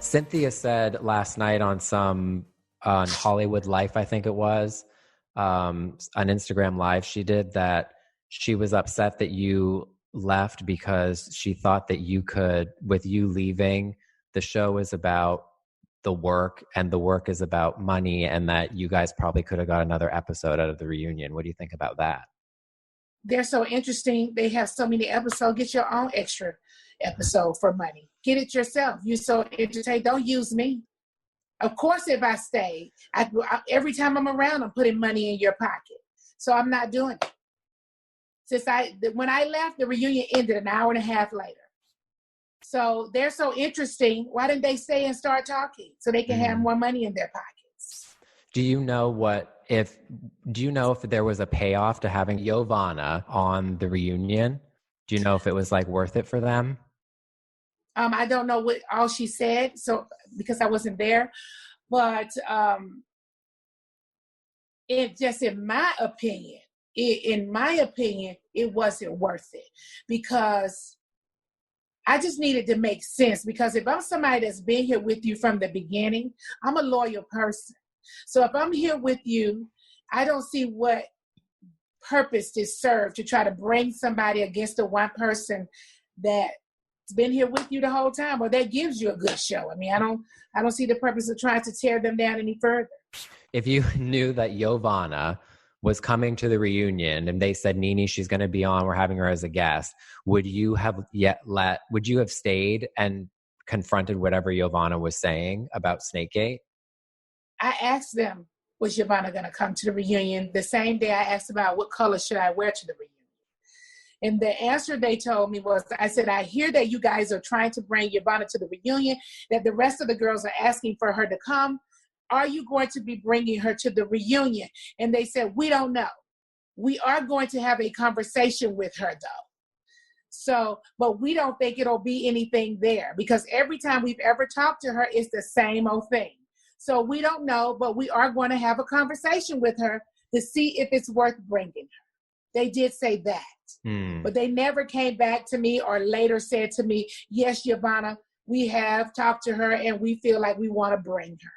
Cynthia said last night on Hollywood Life, I think it was, an Instagram Live she did, that she was upset that you left because she thought that you could, with you leaving, the show is about the work and the work is about money, and that you guys probably could have got another episode out of the reunion. What do you think about that? They're so interesting. They have so many episodes. Get your own extra episode for money. Get it yourself. You're so entertained. Don't use me. Of course, if I stay, every time I'm around, I'm putting money in your pocket. So I'm not doing it. When I left, the reunion ended an hour and a half later. So they're so interesting. Why didn't they stay and start talking so they can have more money in their pockets? Do you know if there was a payoff to having Yovanna on the reunion? Do you know if it was like worth it for them? I don't know what all she said, so because I wasn't there, but in my opinion, it wasn't worth it, because I just needed to make sense. Because if I'm somebody that's been here with you from the beginning, I'm a loyal person. So if I'm here with you, I don't see what purpose this served to try to bring somebody against the one person that's been here with you the whole time, or that gives you a good show. I mean, I don't see the purpose of trying to tear them down any further. If you knew that Yovanna was coming to the reunion and they said, Nene, she's going to be on, we're having her as a guest, would you have stayed and confronted whatever Yovanna was saying about snakegate? I asked them, was Yovanna going to come to the reunion? The same day I asked about what color should I wear to the reunion. And the answer they told me was, I said, I hear that you guys are trying to bring Yovanna to the reunion, that the rest of the girls are asking for her to come. Are you going to be bringing her to the reunion? And they said, we don't know. We are going to have a conversation with her, though. So, but we don't think it'll be anything there, because every time we've ever talked to her, it's the same old thing. So we don't know, but we are going to have a conversation with her to see if it's worth bringing her. They did say that, but they never came back to me or later said to me, yes, Yovanna, we have talked to her and we feel like we want to bring her.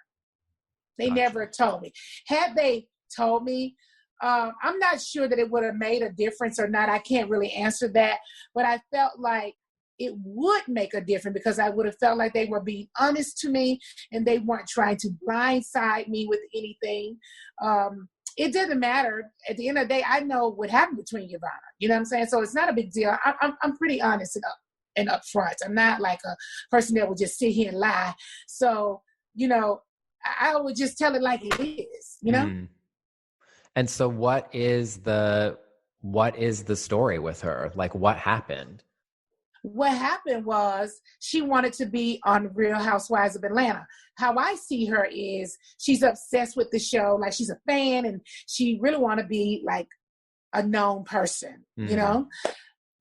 They never told me. Had they told me, I'm not sure that it would have made a difference or not. I can't really answer that, but I felt like it would make a difference, because I would have felt like they were being honest to me and they weren't trying to blindside me with anything. It didn't matter. At the end of the day, I know what happened between Yovanna. You know what I'm saying? So it's not a big deal. I'm pretty honest and upfront. I'm not like a person that will just sit here and lie. So, I would just tell it like it is, And so what is the story with her? Like, what happened? What happened was she wanted to be on Real Housewives of Atlanta. How I see her is she's obsessed with the show. Like, she's a fan and she really want to be like a known person,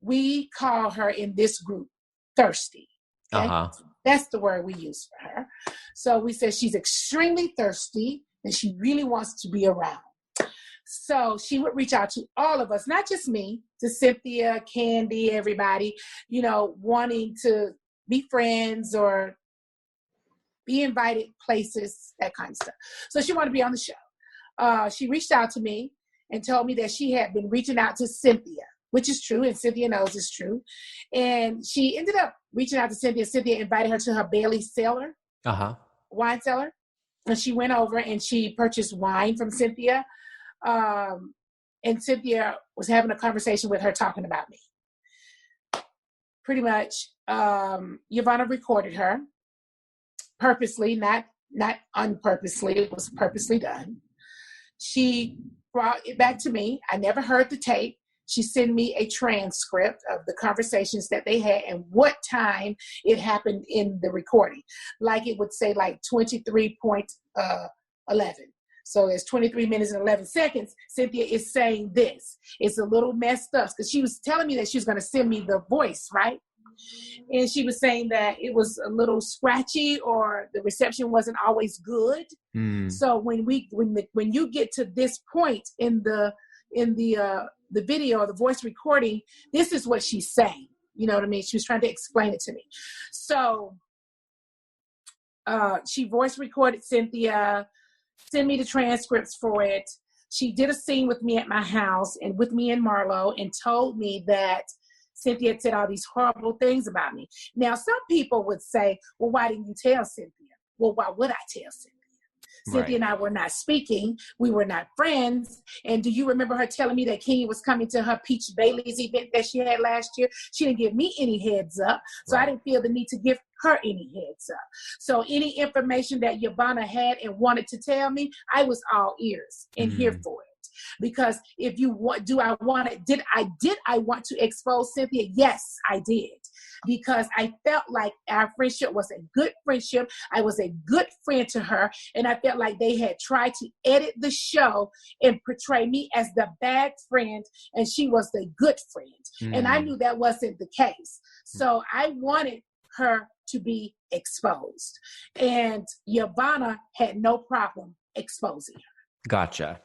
We call her in this group thirsty. Okay? That's the word we use for her. So we said she's extremely thirsty and she really wants to be around. So she would reach out to all of us, not just me, to Cynthia, Kandi, everybody, wanting to be friends or be invited places, that kind of stuff. So she wanted to be on the show. She reached out to me and told me that she had been reaching out to Cynthia, which is true, and Cynthia knows it's true. And she ended up reaching out to Cynthia. Cynthia invited her to her Bailey cellar, wine cellar. And she went over and she purchased wine from Cynthia. And Cynthia was having a conversation with her talking about me. Pretty much, Yovanna recorded her purposely, not unpurposely. It was purposely done. She brought it back to me. I never heard the tape. She sent me a transcript of the conversations that they had and what time it happened in the recording. Like, it would say like 23.11. So there's 23 minutes and 11 seconds. Cynthia is saying this. It's a little messed up because she was telling me that she was going to send me the voice, right? And she was saying that it was a little scratchy or the reception wasn't always good. So when you get to this point in the video or the voice recording, this is what she's saying. You know what I mean? She was trying to explain it to me. So She voice recorded Cynthia, sent me the transcripts for it. She did a scene with me at my house and with me and Marlo and told me that Cynthia had said all these horrible things about me. Now, some people would say, well, why didn't you tell Cynthia? Well, why would I tell Cynthia? Cynthia and I were not speaking. We were not friends. And do you remember her telling me that Kenya was coming to her Peach Bailey's event that she had last year? She didn't give me any heads up. So I didn't feel the need to give her any heads up. So any information that Yovanna had and wanted to tell me, I was all ears and here for it. Because if you want, did I want to expose Cynthia? Yes, I did. Because I felt like our friendship was a good friendship. I was a good friend to her. And I felt like they had tried to edit the show and portray me as the bad friend and she was the good friend. And I knew that wasn't the case. So I wanted her to be exposed. And Yovanna had no problem exposing her. Gotcha.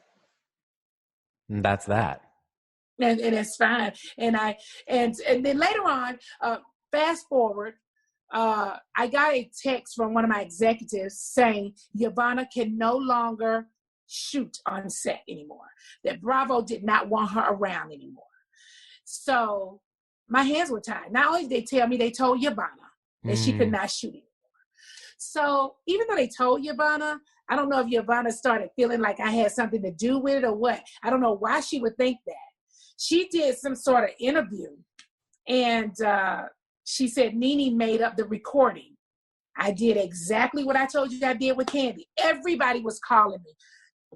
And that's that. And it's fine. And then later on, fast forward, I got a text from one of my executives saying Yovanna can no longer shoot on set anymore. That Bravo did not want her around anymore. So my hands were tied. Not only did they tell me, they told Yovanna that she could not shoot anymore. So even though they told Yovanna, I don't know if Yovanna started feeling like I had something to do with it or what. I don't know why she would think that. She did some sort of interview and she said Nene made up the recording. I did exactly what I told you I did with Kandi. Everybody was calling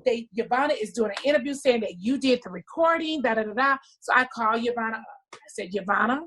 me. Yovanna is doing an interview saying that you did the recording, da-da-da-da. So I called Yovanna up. I said, Yovanna,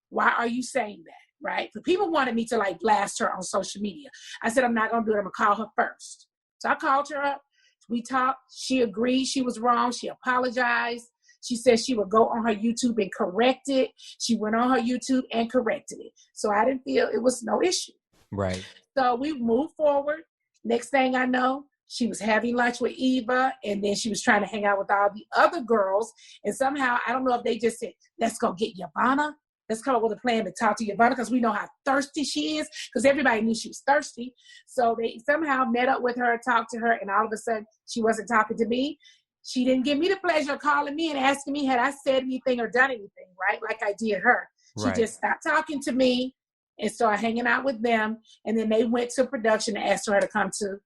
why are you saying that? Right? But people wanted me to like blast her on social media. I said, I'm not going to do it. I'm going to call her first. So I called her up. We talked. She agreed she was wrong. She apologized. She said she would go on her YouTube and correct it. She went on her YouTube and corrected it. So I didn't feel it was no issue. Right. So we moved forward. Next thing I know, she was having lunch with Eva, and then she was trying to hang out with all the other girls. And somehow, I don't know if they just said, let's go get Yovanna. Let's come up with a plan to talk to Yovanna because we know how thirsty she is, because everybody knew she was thirsty. So they somehow met up with her, talked to her, and all of a sudden, she wasn't talking to me. She didn't give me the pleasure of calling me and asking me had I said anything or done anything, right? Like I did her. She just stopped talking to me and started hanging out with them. And then they went to production and asked her to come to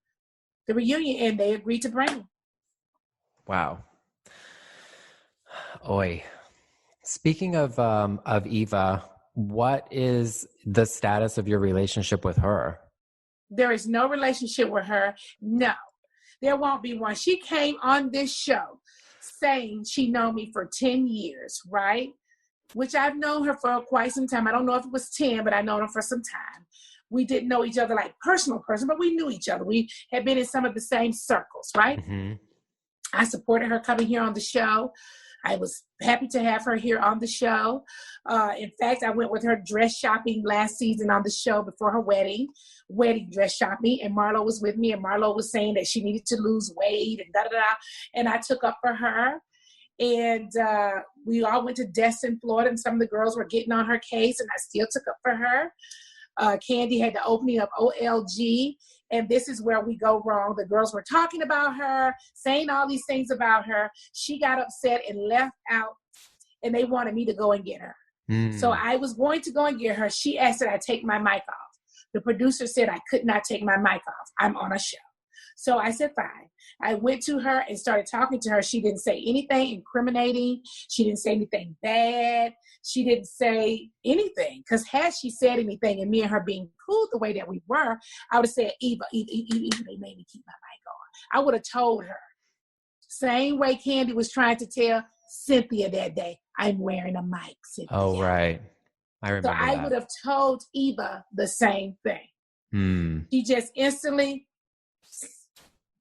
the reunion, and they agreed to bring her. Wow. Oy. Speaking of Eva, what is the status of your relationship with her? There is no relationship with her. No, there won't be one. She came on this show saying she known me for 10 years, right? Which I've known her for quite some time. I don't know if it was 10, but I known her for some time. We didn't know each other like personal person, but we knew each other. We had been in some of the same circles, right? Mm-hmm. I supported her coming here on the show. I was happy to have her here on the show. In fact, I went with her dress shopping last season on the show before her wedding dress shopping, and Marlo was with me, and Marlo was saying that she needed to lose weight and da-da-da, and I took up for her. And we all went to Destin, Florida, and some of the girls were getting on her case, and I still took up for her. Kandi had the opening of OLG, and this is where we go wrong. The girls were talking about her, saying all these things about her. She got upset and left out, and they wanted me to go and get her. So I was going to go and get her. She asked that I take my mic off. The producer said I could not take my mic off. I'm on a show. So I said, fine. I went to her and started talking to her. She didn't say anything incriminating. She didn't say anything bad. She didn't say anything. Because had she said anything and me and her being cool the way that we were, I would have said, Eva, they made me keep my mic on. I would have told her. Same way Kandi was trying to tell Cynthia that day, I'm wearing a mic, Cynthia. Oh, right. I remember So I would have told Eva the same thing. She just instantly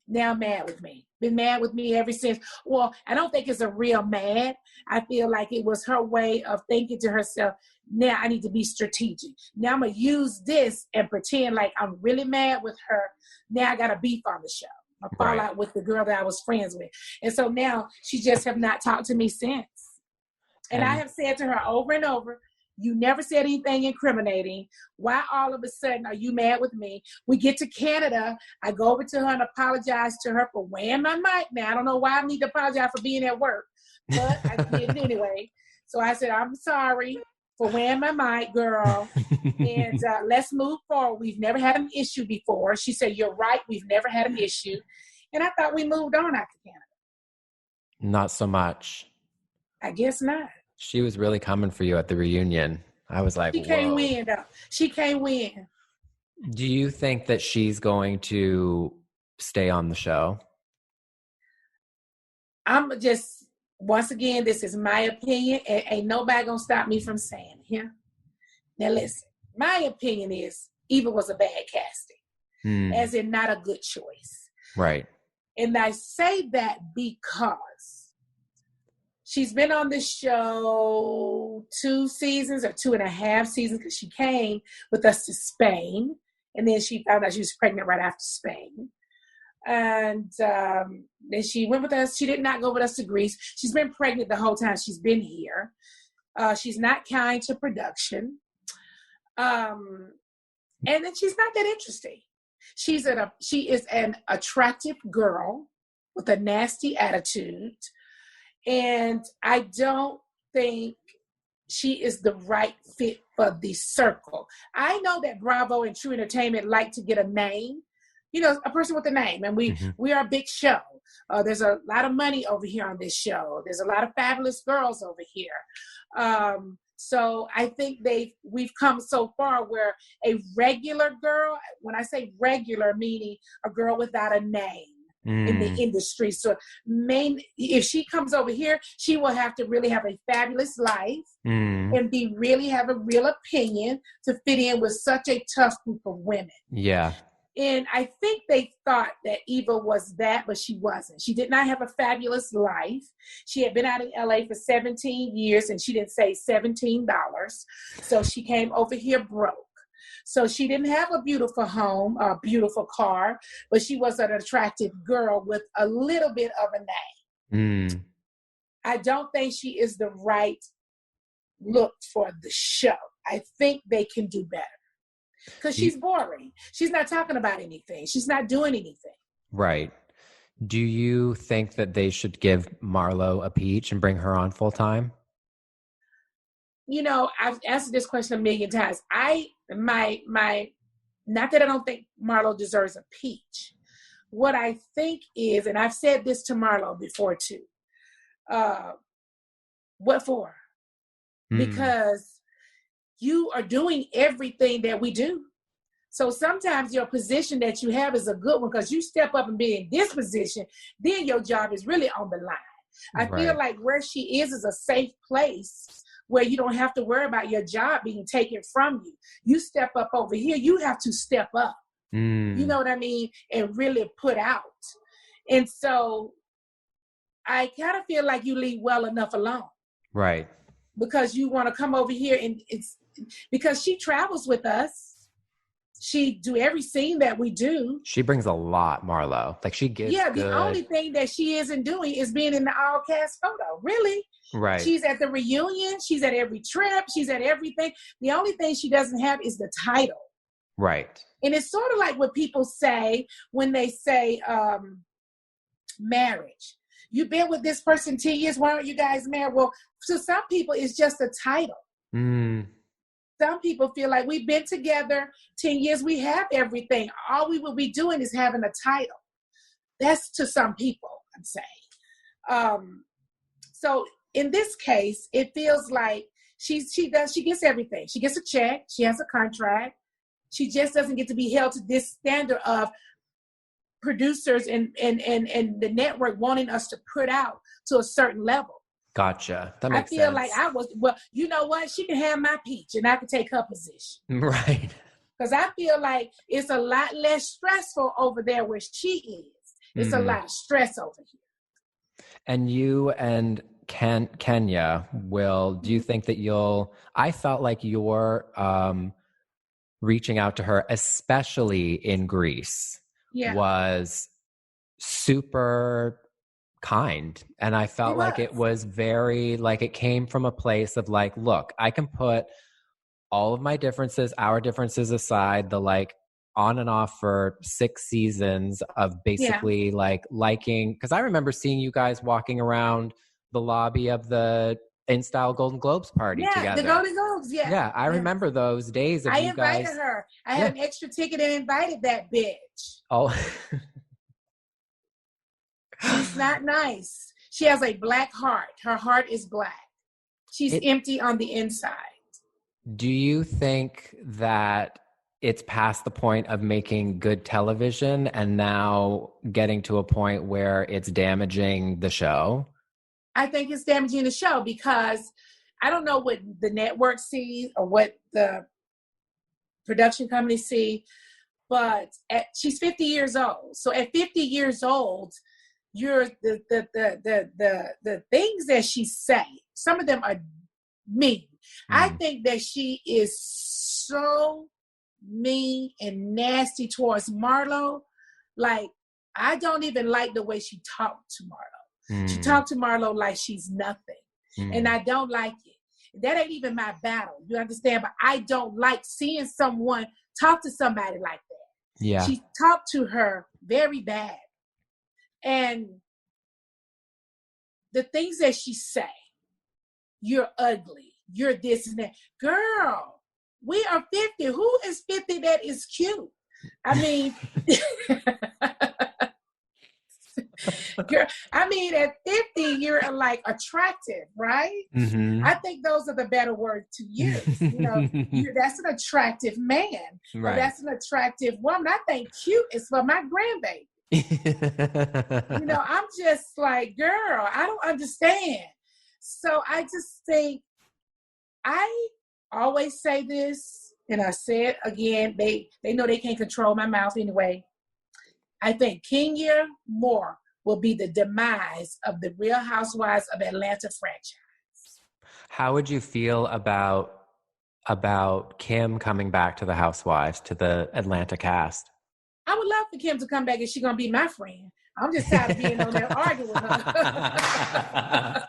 now mad with me. Been mad with me ever since. Well, I don't think it's a real mad. I feel like it was her way of thinking to herself, now I need to be strategic. Now I'm going to use this and pretend like I'm really mad with her. Now I got a beef on the show. A fallout with the girl that I was friends with. And so now she just have not talked to me since. And I have said to her over and over, You never said anything incriminating. Why all of a sudden are you mad with me? We get to Canada. I go over to her and apologize to her for wearing my mic. Now, I don't know why I need to apologize for being at work, but I did it anyway. So I said, I'm sorry for wearing my mic, girl. And let's move forward. We've never had an issue before. She said, you're right. We've never had an issue. And I thought we moved on after Canada. Not so much. I guess not. She was really coming for you at the reunion. I was like, she can't win, though. She can't win. Do you think that she's going to stay on the show? I'm just, once again, this is my opinion, and ain't nobody gonna stop me from saying it here. Now listen, my opinion is Eva was a bad casting, as in not a good choice. Right. And I say that because she's been on the show 2 seasons or 2.5 seasons, because she came with us to Spain, and then she found out she was pregnant right after Spain. And then she went with us. She did not go with us to Greece. She's been pregnant the whole time she's been here. She's not kind to production. And then she's not that interesting. She is an attractive girl with a nasty attitude. And I don't think she is the right fit for the circle. I know that Bravo and True Entertainment like to get a name, a person with a name. And we are a big show. There's a lot of money over here on this show. There's a lot of fabulous girls over here. So I think we've come so far where a regular girl, when I say regular, meaning a girl without a name in the industry. So if she comes over here, she will have to really have a fabulous life and really have a real opinion to fit in with such a tough group of women. Yeah. And I think they thought that Eva was that, but she wasn't. She did not have a fabulous life. She had been out in LA for 17 years and she didn't save $17. So she came over here broke. So she didn't have a beautiful home, a beautiful car, but she was an attractive girl with a little bit of a name. I don't think she is the right look for the show. I think they can do better. Because she's boring. She's not talking about anything. She's not doing anything. Right. Do you think that they should give Marlo a peach and bring her on full time? I've answered this question a million times. Not that I don't think Marlo deserves a peach. What I think is, and I've said this to Marlo before too, what for? Because you are doing everything that we do. So sometimes your position that you have is a good one because you step up and be in this position, then your job is really on the line. I feel like where she is a safe place where you don't have to worry about your job being taken from you. You step up over here, you have to step up. You know what I mean? And really put out. And so I kind of feel like you leave well enough alone. Right. Because you want to come over here and it's because she travels with us. She do every scene that we do. She brings a lot, Marlo. Like she gets the only thing that she isn't doing is being in the all cast photo. Really? Right. She's at the reunion. She's at every trip. She's at everything. The only thing she doesn't have is the title. Right. And it's sort of like what people say when they say marriage. You've been with this person 10 years. Why aren't you guys married? Well, to some people, it's just a title. Some people feel like we've been together 10 years. We have everything. All we will be doing is having a title. That's to some people, I'm saying. So in this case, it feels like she gets everything. She gets a check. She has a contract. She just doesn't get to be held to this standard of producers and the network wanting us to put out to a certain level. Gotcha. That makes sense. I feel like you know what? She can have my peach and I can take her position. Right. Because I feel like it's a lot less stressful over there where she is. It's a lot of stress over here. And you and Kenya do you think that I felt like you're reaching out to her, especially in Greece, was super kind. And I felt like it was very, like it came from a place of like, look, I can put all of my differences, our differences aside, the like on and off for 6 seasons of basically like liking, because I remember seeing you guys walking around the lobby of the InStyle Golden Globes party together. The Golden Globes, Yeah, I remember those days of you guys. I invited her. I had an extra ticket and invited that bitch. Oh. She's not nice. She has a black heart. Her heart is black. She's empty on the inside. Do you think that it's past the point of making good television and now getting to a point where it's damaging the show? I think it's damaging the show because I don't know what the network sees or what the production company see, but she's 50 years old. So at 50 years old, you're the things that she say, some of them are mean. I think that she is so mean and nasty towards Marlo. Like, I don't even like the way she talked to Marlo. She talked to Marlo like she's nothing. And I don't like it. That ain't even my battle. You understand? But I don't like seeing someone talk to somebody like that. Yeah. She talked to her very bad. And the things that she say, you're ugly, you're this and that. Girl, we are 50. Who is 50 that is cute? I mean, girl, I mean, at 50, you're like attractive, right? Mm-hmm. I think those are the better words to use. You know, that's an attractive man. Right. That's an attractive woman. I think cute is for my grandbaby. You know, I'm just like, girl, I don't understand. So I just think, I always say this, and I say it again, they know they can't control my mouth anyway. I think Kenya Moore will be the demise of the Real Housewives of Atlanta franchise. How would you feel about Kim coming back to the Housewives, to the Atlanta cast? I would love for Kim to come back, and she's going to be my friend. I'm just tired of being on there arguing with her.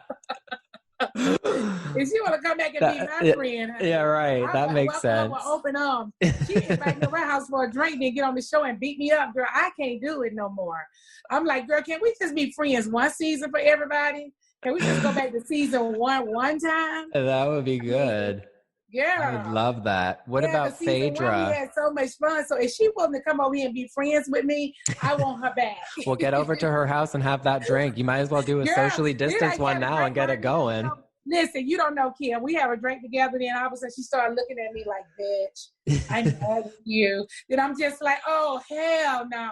If she want to come back and be my friend, yeah, right. That makes sense. With open arms. She invited me to her house for a drink, then get on the show and beat me up, girl. I can't do it no more. I'm like, girl, can we just be friends one season for everybody? Can we just go back to season one time? That would be good. Yeah, I would love that. What about Phaedra? We had so much fun. So if she wanted to come over here and be friends with me, I want her back. Well, get over to her house and have that drink. You might as well do a socially distanced one now and get it going. Listen, you don't know, Kim. We have a drink together, then all of a sudden she started looking at me like, bitch, I'm mad at you. Then I'm just like, oh, hell no.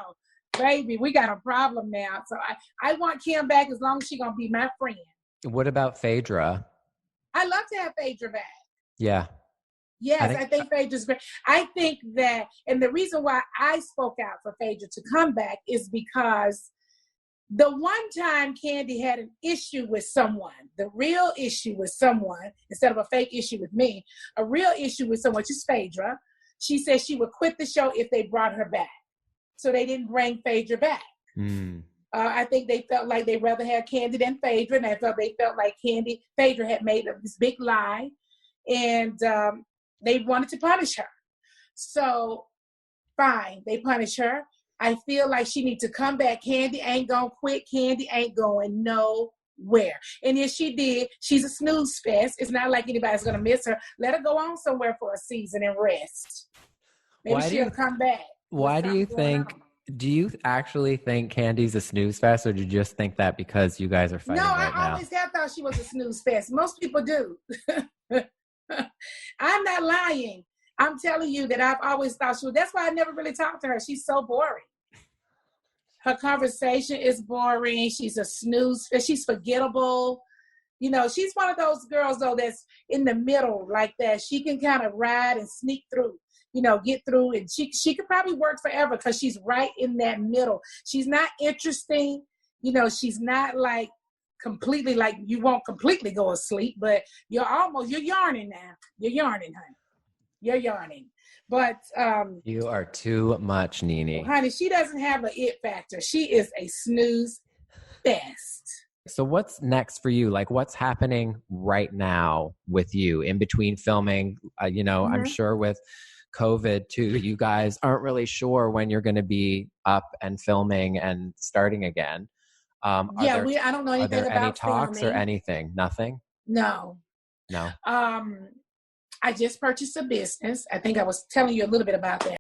Baby, we got a problem now. So I want Kim back as long as she's going to be my friend. What about Phaedra? I love to have Phaedra back. Yeah. Yes, I think Phaedra's great. I think that, and the reason why I spoke out for Phaedra to come back is because the one time Kandi had an issue with someone, the real issue with someone, instead of a fake issue with me, a real issue with someone, which is Phaedra, she said she would quit the show if they brought her back. So they didn't bring Phaedra back. I think they felt like they'd rather have Kandi than Phaedra, and they felt like Phaedra had made this big lie, and they wanted to punish her. So, fine, they punish her. I feel like she needs to come back. Kandi ain't gonna quit. Kandi ain't going nowhere. And if she did, she's a snooze fest. It's not like anybody's gonna miss her. Let her go on somewhere for a season and rest. Maybe she'll come back. Why do you think? Do you actually think Kandi's a snooze fest, or do you just think that because you guys are fighting right now? No, I always have thought she was a snooze fest. Most people do. I'm not lying. I'm telling you that I've always thought she was. That's why I never really talked to her. She's so boring. Her conversation is boring. She's a snooze. She's forgettable. You know, she's one of those girls, though, that's in the middle like that. She can kind of ride and sneak through, you know, get through. And she could probably work forever because she's right in that middle. She's not interesting. You know, she's not like completely, like you won't completely go asleep, but you're yarning now. You're yarning, honey. You're yarning. But you are too much, Nene. Honey, she doesn't have an it factor. She is a snooze fest. So what's next for you? Like what's happening right now with you in between filming? I'm sure with COVID too, you guys aren't really sure when you're going to be up and filming and starting again. I don't know anything about any talks filming. or anything? Nothing? No. I just purchased a business. I think I was telling you a little bit about that.